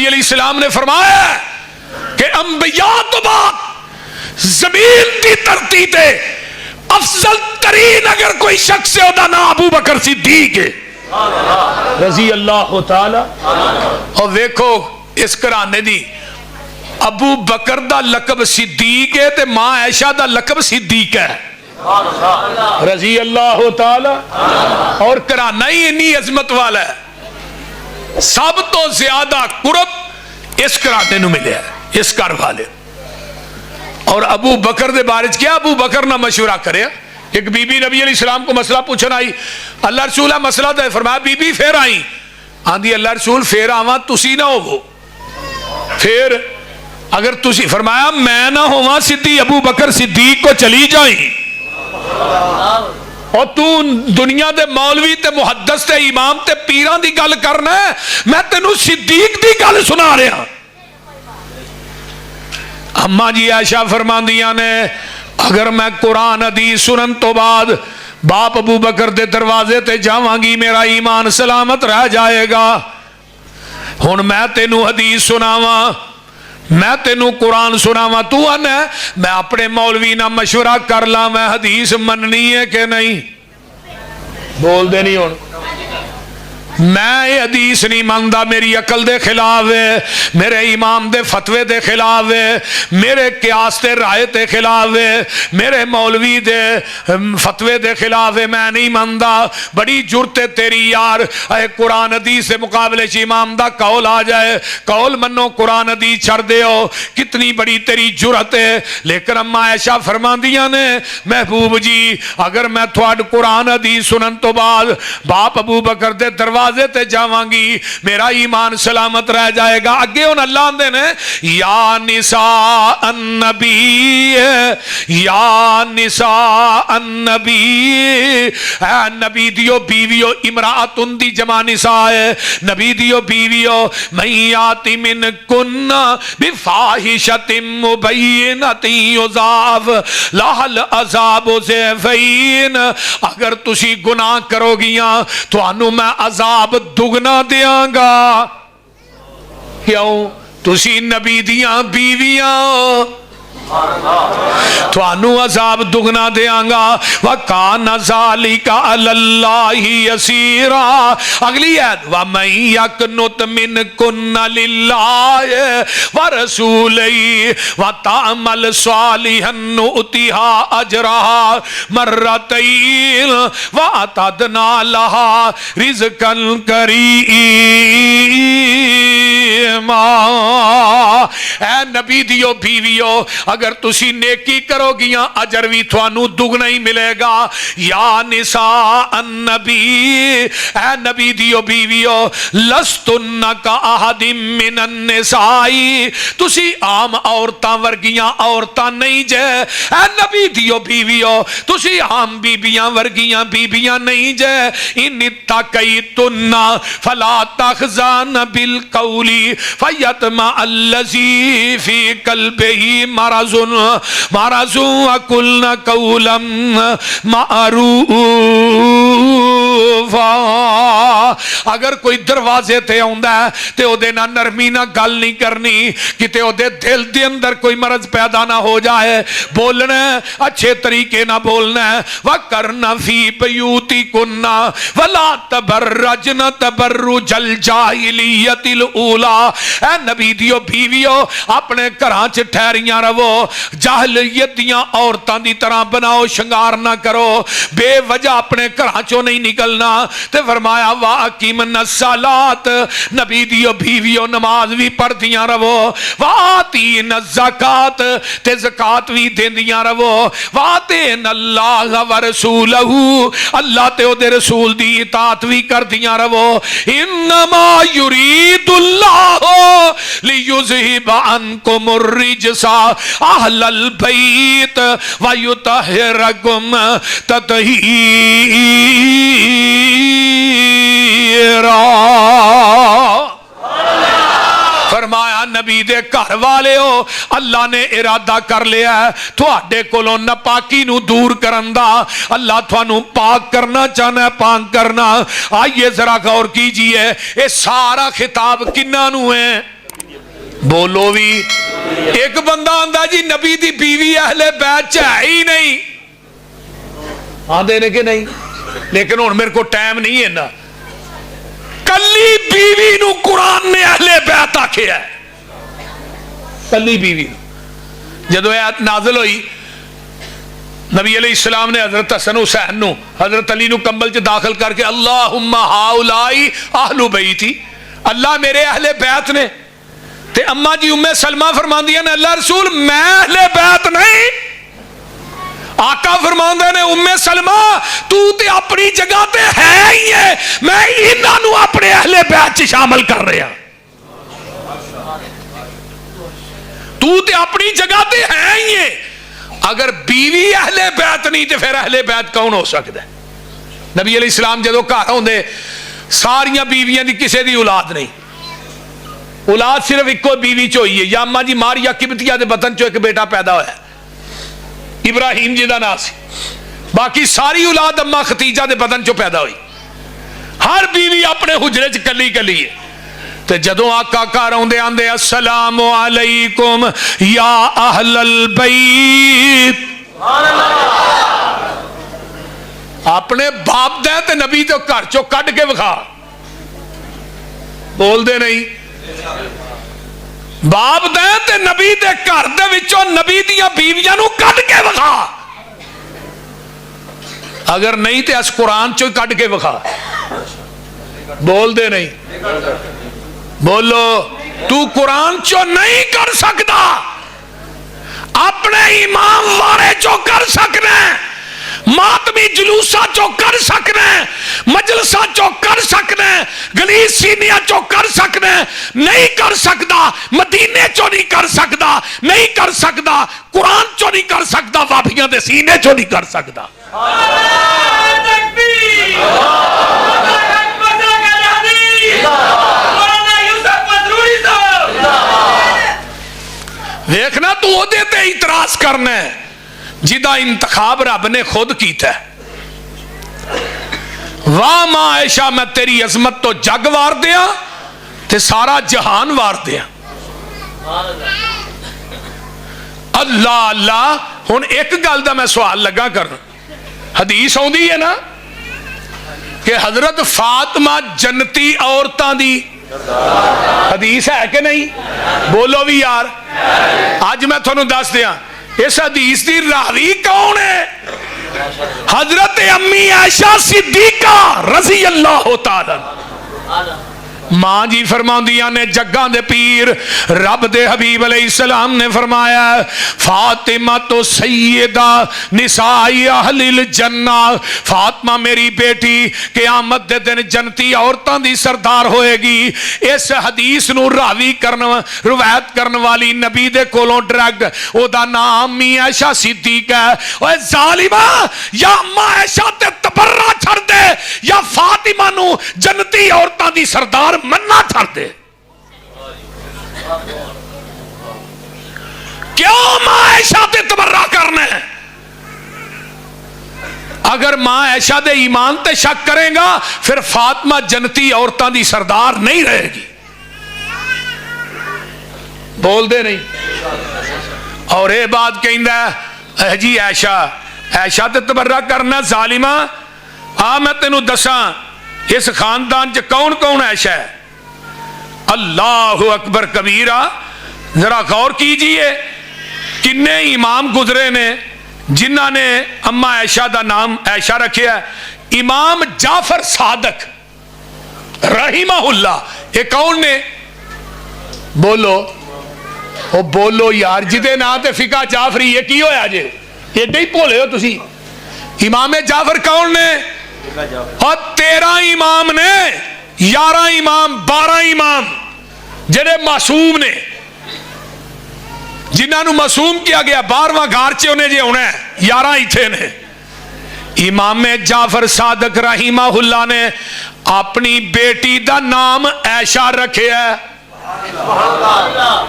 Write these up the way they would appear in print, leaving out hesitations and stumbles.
نبی علیہ السلام نے فرمایا کہ انبیاء تو بعد زمین کی دھرتی تے افضل ترین اگر کوئی شخص ہے وہ نام ابو بکر صدیق ہے رضی اللہ تعالی. اور دیکھو اس گھرانے دی ابو بکر دا لقب صدیق ہے تے ماں عائشہ دا لقب صدیق ہے رضی اللہ تعالی. اور گھرانہ ہی اتنی عظمت والا ہے, سب تو زیادہ قرب اس گھرانے نو ملے ہے, اس گھر والے. اور ابو بکر دے بارے کیا ابو بکر نہ مشورہ کرے. ایک بی بی نبی علیہ السلام کو مسئلہ پوچھنا آئی, اللہ رسولہ مسئلہ دے, فرمایا بی بی پھر آئی, آندھی اللہ رسول پھر آواں تسی نہ ہو, پھر اگر تسی, فرمایا میں نہ ہوا صدیق ابو بکر صدیق کو چلی جائیں, اور تو دنیا دے مولوی تے محدث تے امام تے پیران دی گل کرنا ہے, میں تینوں صدیق دی گل سنا رہا. اماں جی عائشہ فرماندیاں نے اگر میں قرآن حدیث سنن تو بعد باپ ابو بکر دے دروازے تے جاواں گی میرا ایمان سلامت رہ جائے گا. ہن میں تینوں حدیث سناواں, میں تینوں قرآن سناواں, تو آنا میں اپنے مولوی نہ مشورہ کر لا میں حدیث مننی ہے کہ نہیں, بول دے نہیں ہون, میں یہ حدیث نہیں مانتا, میری عقل دے خلاف ہے, میرے امام دے فتوے دے خلاف ہے, میرے قیاس دے رائے دے خلاف ہے, میرے مولوی دے فتوے دے خلاف ہے, میں نہیں مانتا. بڑی جرت ہے تیری یار, اے قرآن حدیث سے مقابلے چ امام دا قول آ جائے, قول منو قرآن حدیث چھڑ دے ہو, کتنی بڑی تیری جرت ہے. لیکن اما عائشہ فرماندیاں نے محبوب جی اگر میں تھوڑ قرآن حدیث سنن تو بعد باپ ابو بکر دے دروازے تے جاواں گی میرا ایمان سلامت رہ جائے گا. اگے ان اللہ آندے نے یا نساء النبی, یا نساء النبی, اے نبی دیو بیویو, امرأتن دی جمع نساء ہے, نبی دیو بیویو, من یاتی من کن بفاحشۃ مبینۃ یضاعف لہا العذاب ضعفین, اگر تسی گناہ کرو گیاں تو انو میں عذاب دگنا دیاں گا. کیوں تسی نبی دیاں بیویاں, تو انو عذاب دگنا دیاں گا. وَكَانَ ذَلِكَ عَلَى اللَّهِ يَسِيرًا. اگلی آیت وَمَن يَقْنُتْ مِنكُنَّ لِلَّهِ وَرَسُولِهِ وَتَعْمَلْ صَالِحًا نُؤْتِهَا أَجْرَهَا مَرَّتَيْنِ وَأَعْتَدْنَا لَهَا رِزْقًا كَرِيمًا. اے نبی دیو بیویو اگر تسی نیکی کرو گیاں اجر بھی تھانو دگنا ہی ملے گا. یا نساء النبی, اے نبی دیو بیویو, لستن کا احد من النساء, تسی عام عورتاں ورگیاں عورتاں نہیں جے. اے نبی دیو بیویو تسی عام بیبیاں ورگیاں بیبیاں نہیں جے. ان اتقیتن فلا تخزان بالقول فیطمع الذی فی قلبہ مرض وقلن قولا معروفا. اگر کوئی دروازے تے آندا ہے تے او دے نہ نرمی نہ گل نہیں کرنی, کتے او دے دل دے اندر کوئی مرض پیدا نہ ہو جائے. بولنا اچھے طریقے نہ بولنا. وَقَرْنَ فِي بَيُوتِكُنَّ وَلَا تَبَرَّجْنَ تَبَرُّجَ الْجَاهِلِيَّةِ الْأُولَى. اے نبی دیو بیویو اپنے گھراں چ ٹھہریاں رہو, جاہلیت دیاں عورتاں دی طرح بناؤ شنگار نہ کرو, بے وجہ اپنے گھراں چوں نہیں نکلنا. تے فرمایا وَأَقِمْنَ الصَّلَاةَ, نبی دیو بیویو نماز بھی پڑھدیاں رہو. وَآتِينَ الزَّكَاةَ, تے زکات بھی دیندیاں رہو. وَآتِينَ اللَّهَ وَرَسُولَهُ, اللہ تے او دے رسول دی اطاعت بھی کردیاں رہو. انما یرید اللہ لیذہب عنکم الرجس اہل البیت ویطہرکم تطہیرا. فرمایا نبی دے گھر والے ہو, اللہ نے ارادہ کر لیا ہے تھوڑے کولوں ناپاکی نو دور کرن دا. اللہ تھانو پاک کرنا چاہنا ہے, پاک کرنا. آئیے ذرا غور کیجئے, اے سارا خطاب کنہاں نو ہے؟ بولو بھی ایک بندہ آندا جی نبی دی بیوی اہل بیت ہے ہی نہیں آندے نے کہ نہیں لیکن ہن میرے کو ٹائم نہیں ہے نا کلی بیوی نو قرآن نے اہل بیت آکھیا ہے کلی بیوی جدو آیت نازل ہوئی نبی علیہ السلام نے حضرت حسن حسین نو حضرت علی نو کمبل چ داخل کر کے اللہم ہاؤلائی اہل بیتی اللہ میرے اہل بیت نے تے اما جی ام سلمہ فرماندیاں نے اللہ رسول میں اہل بیت نہیں آقا فرماندے نے ام سلمہ تو تے اپنی جگہ تے ہے ہی ہے میں انہاں نو اپنے اہل بیت چ شامل کر رہا تو تے اپنی جگہ تے ہے ہی ہے اگر بیوی اہل بیت نہیں تے پھر اہل بیت کون ہو سکتا ہے نبی علیہ السلام جدو گھر ہوندے ساریاں بیویاں دی کسے دی اولاد نہیں اولاد صرف ایک بیوی چ ہوئی ہے یا اما جی ماریا قبطیہ دے بطن چو ایک بیٹا پیدا ہوا ہے ابراہیم جی دا نام سی باقی ساری اولاد اما ختیجہ دے بطن چو پیدا ہوئی ہر بیوی اپنے حجرے چ کلی کلی ہے تے جدوں آقا گھر آندے آندے السلام علیکم یا اہل البیت اپنے باپ دے تے نبی تو گھر چو کڈ کے وکھا بول دے نہیں باپ دے تے نبی دے گھر دے وچوں نبی دیاں بیویاں نو کڈ کے وکھا اگر نہیں تے اس قرآن چو کڈ کے وکھا بول دے نہیں بولو تو قرآن چو نہیں کر سکتا اپنے امام وارے چو کر سکنا ماتمی جلوسہ چو کر سکنا مجلسہ چو کر سکنا گلیس سینیہ چو کر سکنا نہیں کر سکتا مدینے چو نہیں کر سکتا نہیں کر سکتا قرآن چو نہیں کر سکتا وابیاں دے سینے چو نہیں کر سکتا دیکھنا تو وہ دیتے اعتراض کرنا ہے جدا انتخاب رب نے خود کیتا ہے واہ ماں عائشہ میں تیری عظمت تو جگ وار دیا تے سارا جہان وار دیا اللہ اللہ ہن ایک گل دا میں سوال لگا کرنا حدیث ہوندی ہے نا کہ حضرت فاطمہ جنتی عورتاں دی حدیث ہے کہ نہیں بولو بھی یار آج میں تھانوں دس دیا اس حدیث دی راوی کون ہے حضرت امی عائشہ صدیقہ رضی اللہ تعالی ماں جی فرماندیاں نے جگاں دے پیر رب دے حبیب علیہ السلام نے فرمایا فاطمہ تو سیدہ نساء اہل الجنہ فاطمہ میری بیٹی قیامت دے دن جنتی عورتاں دی سردار ہوئے گی اس حدیث نو راوی روایت کرن والی نبی دے کولوں ڈائریکٹ او دا نام امی عائشہ صدیقہ ہے اوے ظالمہ یا اما عائشہ تے تبرہ چھڑ دے یا فاطمہ نو جنتی عورتاں دی سردار مننا چھڑ دے کیوں ماں عائشہ تے تبرہ کرنا ہے اگر ماں عائشہ دے ایمان تے شک کریں گا پھر فاطمہ جنتی عورتاں دی سردار نہیں رہے گی بول دے نہیں اور اے بات کہندا ہے جی عائشہ تے تبرہ کرنا ظالمہ میں تینوں دساں اس خاندان چ کون کون عائشہ ہے اللہ اکبر کبیرہ ذرا غور کیجئے کنے امام گزرے نے جنہ نے اما عائشہ دا نام عائشہ رکھے ہے امام جعفر صادق رحمہ اللہ یہ کون نے بولو او بولو یار جدے نا تے فقہ جعفری یہ کی ہویا جے یہ نہیں بولے ہو تسی امام جعفر کون نے اور 13 امام نے 11 امام 12 امام جڑے معصوم نے جنہاں نو معصوم کیا گیا 12واں گھر چ انہیں جے ہونا ہے 11 ایتھے نے امام جعفر صادق رحمہ اللہ نے اپنی بیٹی دا نام عائشہ رکھے ہے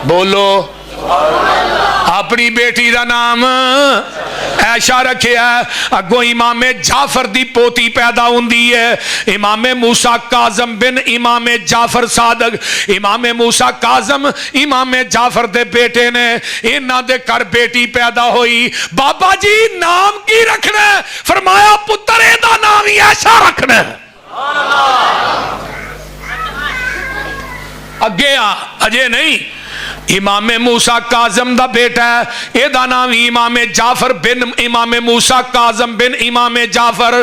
بولو اپنی بیٹی دا نام عائشہ رکھیا ہے. اگوں امام جعفر دی پوتی پیدا ہوندی ہے, امام موسیٰ کاظم بن امام جعفر صادق. امام موسیٰ کاظم امام جعفر دے بیٹے نے, انہاں دے گھر بیٹی پیدا ہوئی. بابا جی نام کی رکھنا ہے؟ فرمایا پتر اے دا نام ہی عائشہ رکھنا ہے. اگے اجے نہیں, امام موسیٰ کاظم دا بیٹا ہے, اے دا نام امام جعفر بن امام موسیٰ کاظم بن امام جعفر.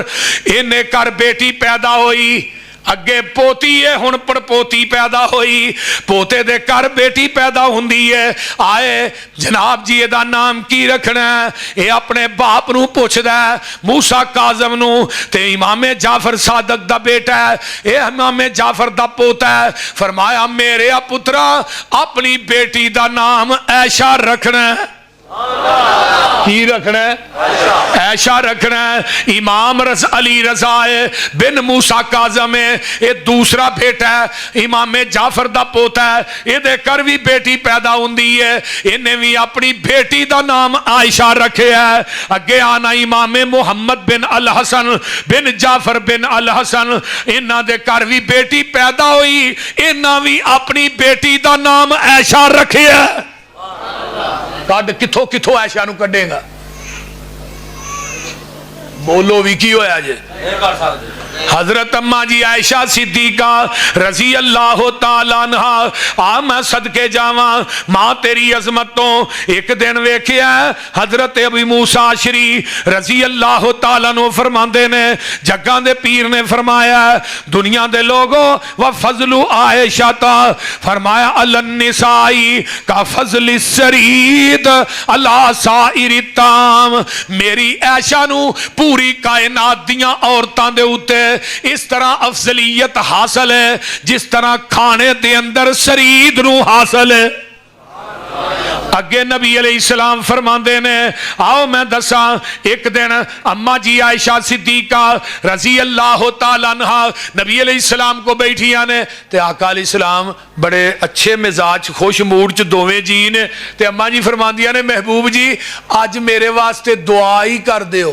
انہیں کر بیٹی پیدا ہوئی, اگے پوتی ہے, ہن پڑ پوتی پیدا ہوئی, پوتے دے کر بیٹی پیدا ہوندی ہے. آئے جناب جی دا نام کی رکھنا ہے؟ اے اپنے باپ نو پوچھدا ہے, موسیٰ کاظم نو, تے امام جعفر صادق دا بیٹا ہے, اے امام جعفر دا پوتا ہے. فرمایا میرے پترا اپنی بیٹی دا نام عائشہ رکھنا ہے. کی رکھنا ہے؟ عائشہ رکھنا ہے. امام علی رضا بن موسیٰ کاظم ہے, یہ دوسرا بیٹا ہے, امام جعفر دا پوتا ہے, یہ دے کر بھی بیٹی پیدا ہوندی ہے, انہیں بھی اپنی بیٹی دا نام عائشہ رکھے ہے. اگے آنا امام محمد بن الحسن بن جعفر بن الحسن, انہاں دے کر بھی بیٹی پیدا ہوئی, انہاں بھی اپنی بیٹی دا نام عائشہ رکھے ہے. کڈ کتھوں کتھوں عائشہ نو کڈے گا؟ بولو بھی کی ہویا جے؟ حضرت اماں جی عائشہ صدیقہ رضی اللہ تعالیٰ عنہ, میں صدقے جاواں ماں تیری عظمتوں. ایک دن ویکھیا حضرت ابو موسیٰ عشری رضی اللہ تعالیٰ عنہ فرماندے نے, جگاں دے پیر نے فرمایا دنیا دے لوگوں وفضل عائشہ تا, فرمایا النسائی کا فضل السرید علی سائر الطعام. میری عائشہ نو پوری کائنات دیاں عورتاں دے اوتے اس طرح افضلیت حاصل ہے جس طرح کھانے دے اندر سرید نو حاصل ہے. اگے نبی علیہ السلام فرماندے نے, آؤ میں دساں, ایک دن اماں جی عائشہ صدیقہ رضی اللہ تعالیٰ عنہ نبی علیہ السلام کو بیٹھیاں نے, تے آقا علیہ السلام بڑے اچھے مزاج خوش موڈ چ دوویں جی نے, تے اماں جی فرماندیاں نے محبوب جی اج میرے واسطے دعا ہی کر دیو.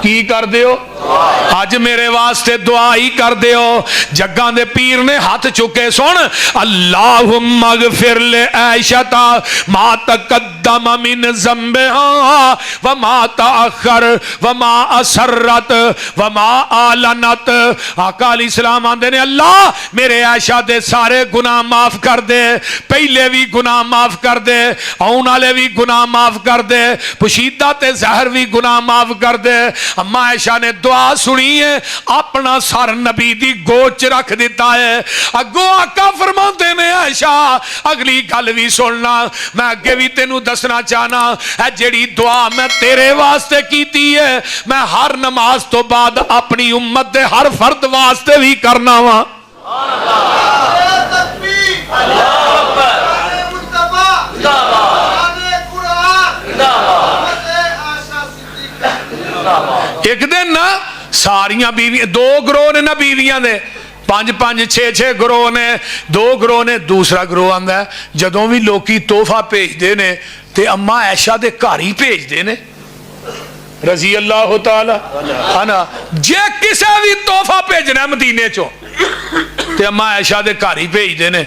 کی کر دیو؟ آج میرے واسطے دعا ہی کر دیو. جگاں دے پیر نے ہاتھ چکے, سن اللہم اغفر لے عائشہ ما تقدم من ذنبہا وما تاخر وما اسرت وما اعلنت. آقا علیہ السلام آندے نے اللہ میرے عائشہ دے سارے گناہ معاف کر دے, پہلے بھی گناہ معاف کر دے, آن والے بھی گناہ معاف کر دے, پوشیدہ تے ظاہر بھی گناہ معاف کر دے. اماں عائشہ نے دعا سنی ہے, اپنا سر نبی دی گوچ رکھ دیتا ہے. اگو آقا فرماندے نے عائشہ اگلی گل بھی سننا, میں اگے بھی تینوں دسنا چاہنا ہے, جیڑی دعا میں تیرے واسطے کیتی ہے میں ہر نماز تو بعد اپنی امت دے ہر فرد واسطے بھی کرنا وا. ایک دن نا ساریاں بیویاں, دو گروہ نے نا بیویاں دے, 5-5 گروہ نے, 2 گروہ نے. دوسرا گروہ آندا ہے جدوں بھی لوکی تحفہ بھیج دے نے تے اماں عائشہ دے گھر ہی بھیج دے نے رضی اللہ تعالی عنہ. جے کسے بھی تحفہ بھیجنا مدینے چوں تے اماں عائشہ دے گھر ہی بھیج دے نے.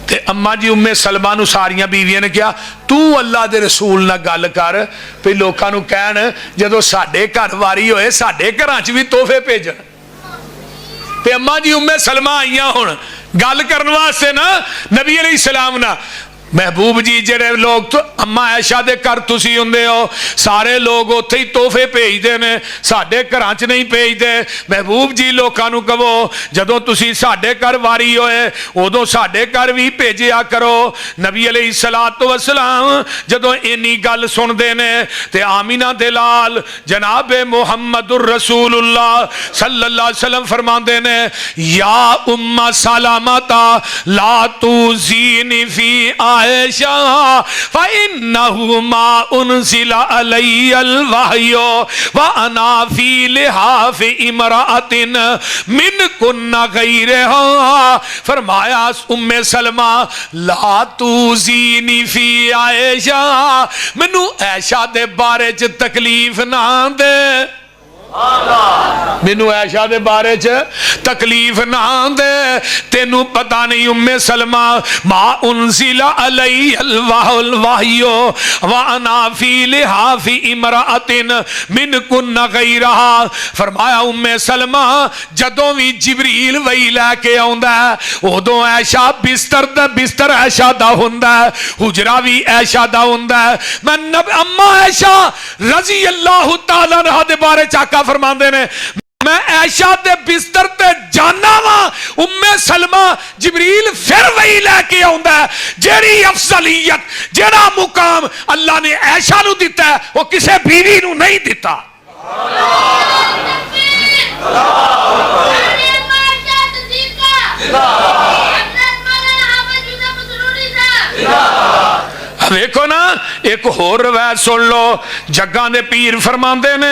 تے اماں جی ام سلمہ نو ساریاں بیویاں نے کیا تو اللہ دے رسول نہ گل کر پہ لوکاں نو کہن جدو ساڈے گھر واری ہوئے ساڈے گھراں چ بھی تحفے بھیجن. تے اماں جی ام سلمہ آئیاں ہن گل کرن واسطے نا نبی علیہ السلام نا, محبوب جی جڑے لوگ تو اماں عائشہ دے کر تسی ہوندے ہو سارے لوگ اوتھے ہی تحفے بھیج دے نے, ساڈے گھراں چ نہیں بھیج دے. محبوب جی لوکاں نو کہو جدوں تسی ساڈے گھر واری ہوئے اودوں ساڈے گھر بھی بھیجیا کرو. نبی علیہ الصلوۃ والسلام جدوں اینی گل سن دے نے تے آمینہ دے لال جناب محمد الرسول اللہ صلی اللہ علیہ وسلم فرماندے نے, یا ام سلمہ لا توزینی فی عائشہ فإنہ ما انزل علی الوحی وانا فی لحاف امرأۃ من کن غیرہا. فرمایا ام سلمہ لا توزینی فی عائشہ، مینو عائشہ دے بارے چ تکلیف نہ دے، مینو عائشہ دے بارے چ تکلیف نہ دے. تینوں پتہ نہیں ام سلمہ ما انزل علی الوحی وانا فی لحاف امرأۃ من کن غیرہا. فرمایا ام سلمہ جدوں بھی جبریل وحی لے کے آوندا ہے ادوں عائشہ بستر عائشہ دا ہوندا ہے، حجرہ بھی عائشہ دا ہوندا ہے. میں اما عائشہ رضی اللہ تعالی عنہا دے بارے چاکا فرماندے نے میں عائشہ دے بستر تے جانا وا ام سلمہ جبریل پھر وہی لے کے آوندا ہے. جیڑی افضلیت جیڑا مقام اللہ نے عائشہ نو دیتا ہے وہ کسے بیوی نو نہیں دیتا. دیکھو نا ایک اور روایت سن لو. جگاں دے پیر فرماندے نے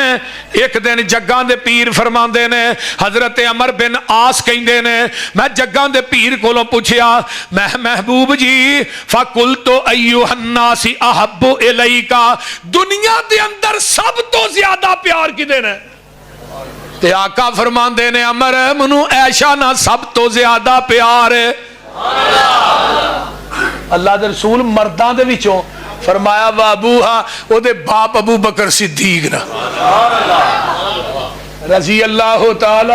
ایک دن جگاں دے پیر فرماندے نے حضرت عمر بن عاص کہندے نے میں جگاں دے پیر کولوں پوچھیا میں محبوب جی فقلت ایھا الناس احب الیکا، دنیا دے اندر سب تو زیادہ پیار کدے نے؟ تے آقا فرماندے نے عمر منو عائشہ نہ سب تو زیادہ پیار ہے. اللہ دے رسول مرداں دے وچوں فرمایا وا ابوہا او دے باپ ابو بکر صدیق نا رضی اللہ تعالی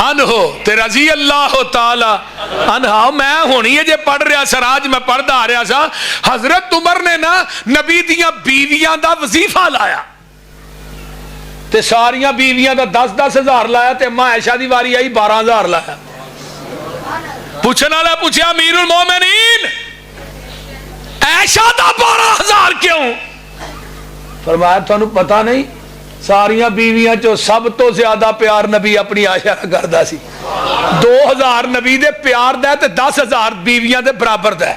عنہ تے رضی اللہ تعالی عنہ. میں ہونی ہے جے پڑھ رہا سا راج میں پڑھدا آ رہا سا حضرت عمر نے نا نبی دیاں بیویاں دا وظیفہ لایا تے ساریاں بیویاں دا 10-10 ہزار لایا تے ماں عائشہ دی واری آئی 12,000 لایا. پوچھنے والا پوچھا امیر المومنین عائشہ دا 12,000 کیوں؟ فرمایا تھانو پتہ نہیں ساریاں بیویاں چو سب تو زیادہ پیار نبی اپنی عائشہ کردا سی. 2,000 نبی دے پیار دے تے 10,000 بیویاں دے برابر دے.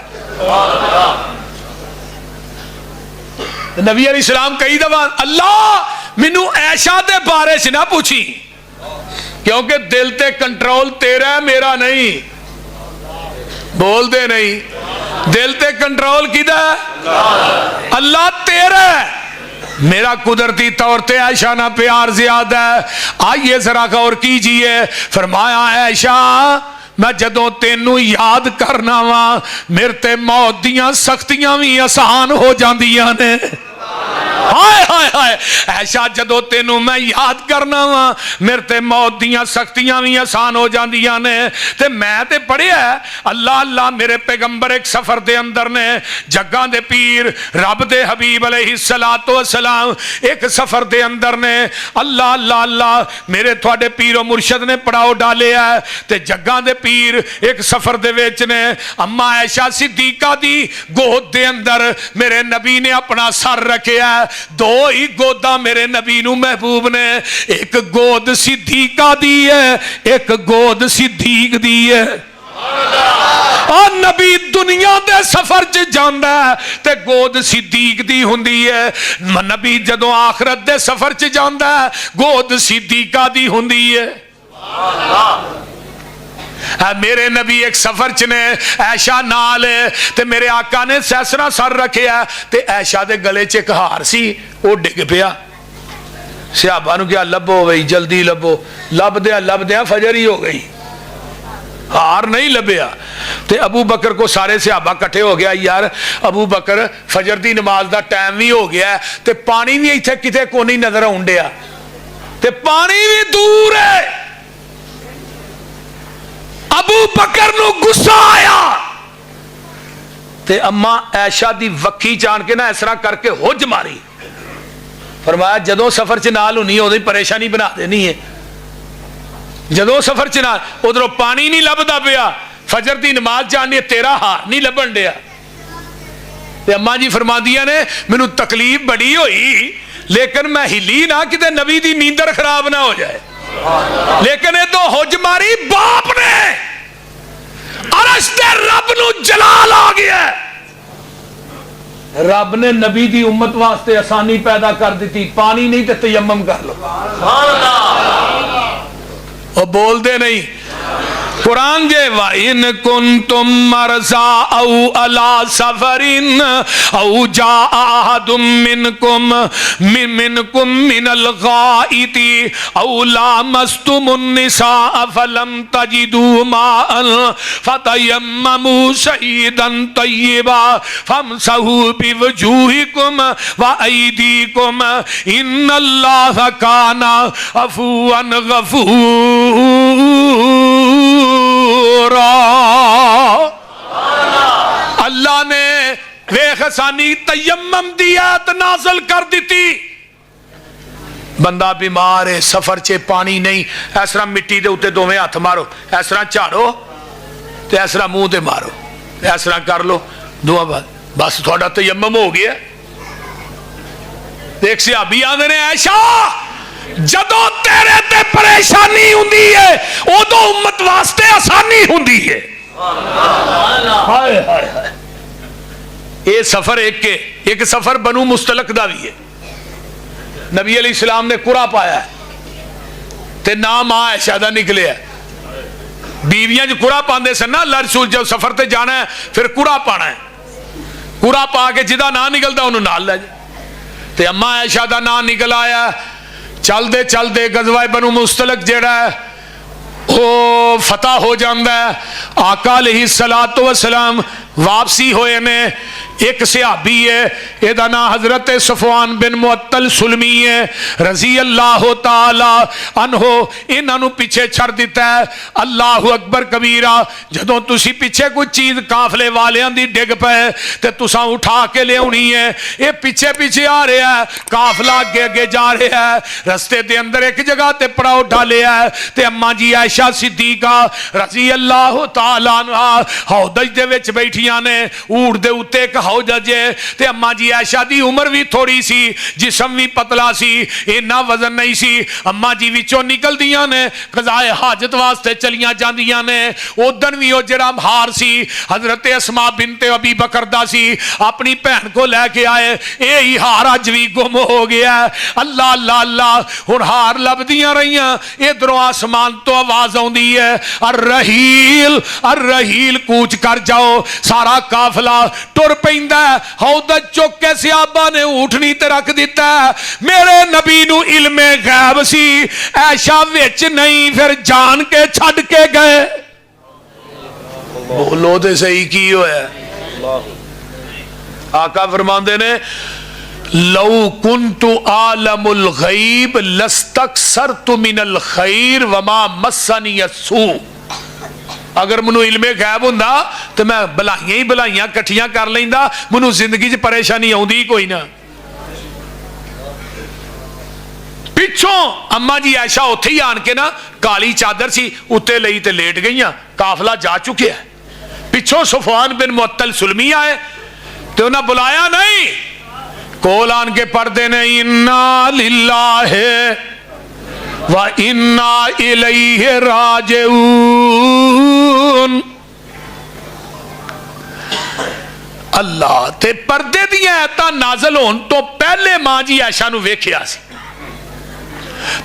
نبی علیہ السلام کئی دفعہ اللہ مینوں عائشہ دے بارے سے نہ پوچھی کیونکہ دل تے کنٹرول تیرا ہے میرا نہیں. بول دے نہیں دل تے کنٹرول کیدا ہے اللہ تیرا ہے. میرا قدرتی طور تے عائشہ نہ پیار زیادہ ہے. آئیے ذرا غور کیجئے. فرمایا عائشہ میں جدوں تینوں یاد کرنا وا میرے تے موت دیاں سختیاں بھی آسان ہو جاندیاں نے. ہائے ہائے ہائے عائشہ جدو تینوں میں یاد کرنا وا میرے تے موت دیاں سختیاں بھی آسان ہو جاندیاں نے. تے میں تے پڑھیا ہے اللہ اللہ میرے پیغمبر ایک سفر دے اندر نے جگاں دے پیر رب دے حبیب علیہ السلام ایک سفر دے اندر نے اللہ اللہ اللہ میرے تھوڑے پیر و مرشد نے پڑاؤ ڈالے ہے تے جگاں دے پیر ایک سفر دے وچ نے اما عائشہ صدیقہ دی گود دے اندر میرے نبی نے اپنا سر رکھیا ہے. 2 ہی گودا میرے نبی نو محبوب نے ایک گود صدیقہ دی ہے ایک گود صدیق دی ہے. اور نبی دنیا دے سفر چ جاندا ہے تے گود صدیق دی ہوندی ہے. نبی جدوں آخرت دے سفر چ جاندا ہے گود صدیقہ دی ہوندی ہے. میرے نبی ایک سفر چنے عائشہ نال تے میرے آقا نے سیسرا سر رکھیا تے عائشہ دے گلے چ ایک ہار سی وہ ڈگ پیا. صحابہ نو کیا لبو بھئی جلدی لبو. لب دیا فجر ہی ہو گئی ہار نہیں لبیا. تے ابو بکر کو سارے صحابہ کٹھے ہو گیا یار ابو بکر فجر دی نماز دا ٹائم بھی ہو گیا تے پانی بھی ایتھے کتے کو نہیں نظر آؤنڈیا تے پانی بھی دور ہے. ابو بکر نو غصہ آیا تے اما عائشہ دی وکی جان کے نا اس طرح کر کے ہوج ماری. فرمایا جدوں سفر چ نال ہونی اودوں پریشانی بنا دینی ہے. جدوں سفر چ نال ادھروں پانی نہیں لبدا پیا فجر دی نماز جاننی تیرا ہار نہیں لبن دیا. تے اما جی فرماندیاں نے مینوں تکلیف بڑی ہوئی لیکن میں ہلی نہ کتے نبی دی نیندر خراب نہ ہو جائے. لیکن یہ تو ہوج ماری باپ نے عرش دے رب نو جلال آ گیا. رب نے نبی دی امت واسطے آسانی پیدا کر دیتی, پانی نہیں تے تیمم کر لو. اور بول دے نہیں قرآن جے وَإِن كُنتُم مَّرْضَىٰ أَوْ عَلَىٰ سَفَرٍ أَوْ جَاءَ أَحَدٌ مِّنكُم مِّنَ الْغَائِطِ أَوْ لَامَسْتُمُ النِّسَاءَ فَلَمْ تَجِدُوا مَاءً فَتَيَمَّمُوا صَعِيدًا طَيِّبًا فَامْسَحُوا بِوُجُوهِكُمْ وَأَيْدِيكُمْ إِنَّ اللَّهَ كَانَ عَفُوًّا غَفُورًا. اللہ نے ویخ آسانی تیمم دی آیت نازل کر دیتی. بندہ بیمار ہے, سفر چے پانی نہیں, اس طرح مٹی دے اتے دوویں ہاتھ مارو, اس طرح چاڑو تے اس طرح منہ تے مارو, اس طرح کر لو دعا بعد بس تھوڑا تیمم ہو گیا. ایک صحابی آندے نے عائشہ جدو تیرے تے پریشانی ہوندی ہے ادو امت واسطے آسانی ہوندی ہے. ہائے ہائے ہائے. یہ سفر ایک سفر بنو مستلق دا بھی ہے. نبی علیہ السلام نے قرآ پایا ہے تے نام عائشہ دا نکلے ہے. بیویاں جو قرآ پاندے سن نا, اللہ رسول جب سفر تے جانا ہے پھر قرآ پانا ہے. قرآ پا کے جدا نام نکلتا انہوں نال لے جائے. تے اما عائشہ دا نام نکل آیا. چل دے غزوہ بنو مستلق جیڑا ہے وہ فتح ہو جاندہ ہے. آقا علیہ السلام واپسی ہوئے نے. ایک صحابی ہے ایدہ نا حضرت صفوان بن معطل سلمی ہے رضی اللہ تعالی عنہ. انہوں پیچھے چھڑ دیتا ہے. اللہ اکبر کبیرہ. جدوں تسی پیچھے کوئی چیز کافلے والیاں دی ڈگ پہ تے تساں اٹھا کے لے ہونی ہے. یہ پیچھے آ رہے ہے, کافلہ اگے جا رہے ہے. رستے دے اندر ایک جگہ تے پڑا اٹھا لے ہے تے اماں جی عائشہ صدیقہ رضی اللہ تعالی عنہ ہودج دے وچ بیٹھیاں نے. اوڑ دے اتے ایک ہودج ہے تے اماں جی عائشہ دی عمر بھی تھوڑی سی, جسم بھی پتلا سی, اینا وزن نہیں سی. اماں جی وچوں نکل دیاں نے قضائے حاجت واسطے چلیاں جاندیاں نے. ادھر بھی وہ جڑا ہار سی حضرت اسماء بنت ابی بکر دا سی اپنی بہن کو لے کے آئے. یہی ہار اج بھی گم ہو گیا ہے. اللہ اللہ اللہ. ہن ہار لبدیاں رہیاں, ادھروں آسمان تو آواز آوندی ہے الرحیل الرحیل, کوچ کر جاؤ. سارا قافلہ ٹر پیندا ہے. ہودج چک کے صحابہ نے اونٹنی تے رکھ دیتا ہے. میرے نبی نو علم غیب سی, عائشہ وچ نہیں, پھر جان کے چھڈ کے گئے. بولو تے صحیح کی ہویا. آقا فرماندے نے لو کنت عالم الغیب لستکثرت من الخیر وما مسنی السوء. اگر منو علم غیب ہوندا تو میں بلائیاں ہی بلائیاں کٹھیاں کر لیندا, منو زندگی چ پریشانی آوندی کوئی نہ. پچھوں اما جی عائشہ اوتھے ہی آن کے نا کالی چادر سی اتے لئی تے لیٹ گئیاں. قافلہ جا چکے ہے. پچھوں صفوان بن معطل سلمی آئے تو انہاں بلایا نہیں, کول آن کے پردے نے انا للہ وَإِنَّا إِلَيْهِ رَاجِعُونَ. اللہ تے پردے دیا ایتا نازل ہون تو پہلے ماں جی عائشہ نو ویکھیا سی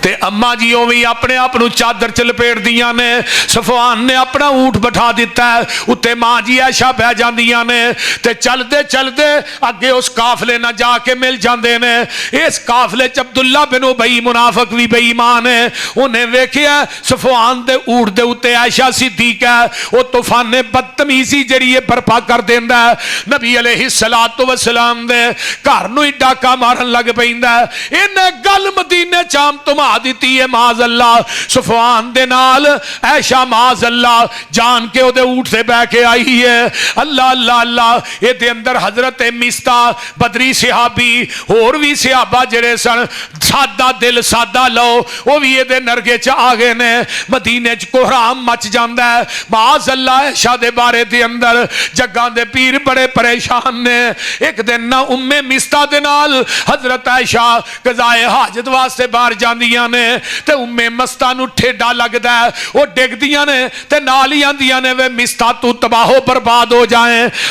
تے اماں جی اوویں اپنے آپ نو چادر چ لپیٹ دیاں نے. صفوان نے اپنا اونٹ بٹھا دیتا ہے اتے ماں جی عائشہ بہ جاندیاں نے تے چلدے اگے اس قافلے نہ جا کے مل جاندے نے. اس قافلے چ عبداللہ بن ابی منافق بھی بے ایمان ہے. انہیں ویکھیا صفوان دے اونٹ دے اتے عائشہ صدیقہ ہے, او طوفان بدتمیزی جڑی برپا کر دیندا ہے. نبی علیہ السلام دے گھر نو ہی ڈاکا مارن لگ پیندا ہے. انہیں گل مدینے چام تما دیتی ہے معاذ اللہ. صفوان دے نال عائشہ معاذ اللہ جان کے او دے اونٹ سے بہ کے آئی ہے. اللہ اللہ اللہ. اے دے اندر حضرت مستہ بدری صحابی اور بھی صحابہ جڑے سن سادہ دل سادہ لو وہ بھی اے دے نرگے چ آ گئے نے. مدینے چ کوہرام مچ جاندا ہے معاذ اللہ. عائشہ دے بارے دے اندر جگاں دے پیر بڑے پریشان نے. ایک دن نہ مستہ دے نال حضرت عائشہ قضائے حاجت واسطے باہر جان ਜਾਂਦੀਆਂ ਨੇ ਤੇ ਉਮੇ ਮਸਤਾ ਨੂੰ ਠੇਡਾ ਲੱਗਦਾ ਹੈ, ਉਹ ਡਿੱਗਦੀਆਂ ਨੇ ਤੇ ਨਾਲ ਹੀ ਆਂਦੀਆਂ ਨੇ ਵੇ ਮਿਸਤਾ ਤੂੰ ਤਬਾਹੋ ਬਰਬਾਦ ਹੋ ਜਾਏ।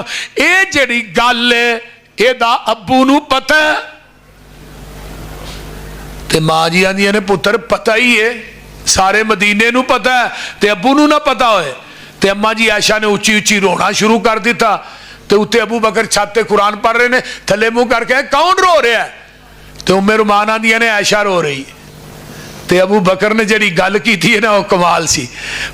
ਇਹ ਜਿਹੜੀ ਗੱਲ ਹੈ ਇਹਦਾ ਅੱਬੂ ਨੂੰ ਪਤਾ ਹੈ ਤੇ ਮਾਂ ਜੀ ਆਂਦੀਆਂ ਨੇ ਪੁੱਤਰ ਪਤਾ ਹੀ ਹੈ, ਸਾਰੇ ਮਦੀਨੇ ਨੂੰ ਪਤਾ ਹੈ ਤੇ ਅੱਬੂ ਨੂੰ ਨਾ ਪਤਾ ਹੋਏ। ਤੇ ਅੰਮਾ ਜੀ ਆਇਸ਼ਾ ਨੇ ਉੱਚੀ ਉੱਚੀ ਰੋਣਾ ਸ਼ੁਰੂ ਕਰ ਦਿੱਤਾ ਤੇ ਉੱਤੇ ਅਬੂ ਬਕਰ ਛੱਤ ਤੇ ਕੁਰਾਨ ਪੜ੍ਹ ਰਹੇ ਨੇ, ਥੱਲੇ ਮੂੰਹ ਕਰਕੇ ਕੌਣ ਰੋ ਰਿਹਾ ਤੇ ਉਮੇ ਰੁਮਾਨ ਆਂਦੀਆਂ ਨੇ ਆਇਸ਼ਾ ਰੋ ਰਹੀ ਤੇ ਅਬੂ ਬਕਰ ਨੇ ਜਿਹੜੀ ਗੱਲ ਕੀਤੀ ਹੈ ਨਾ ਉਹ ਕਮਾਲ ਸੀ।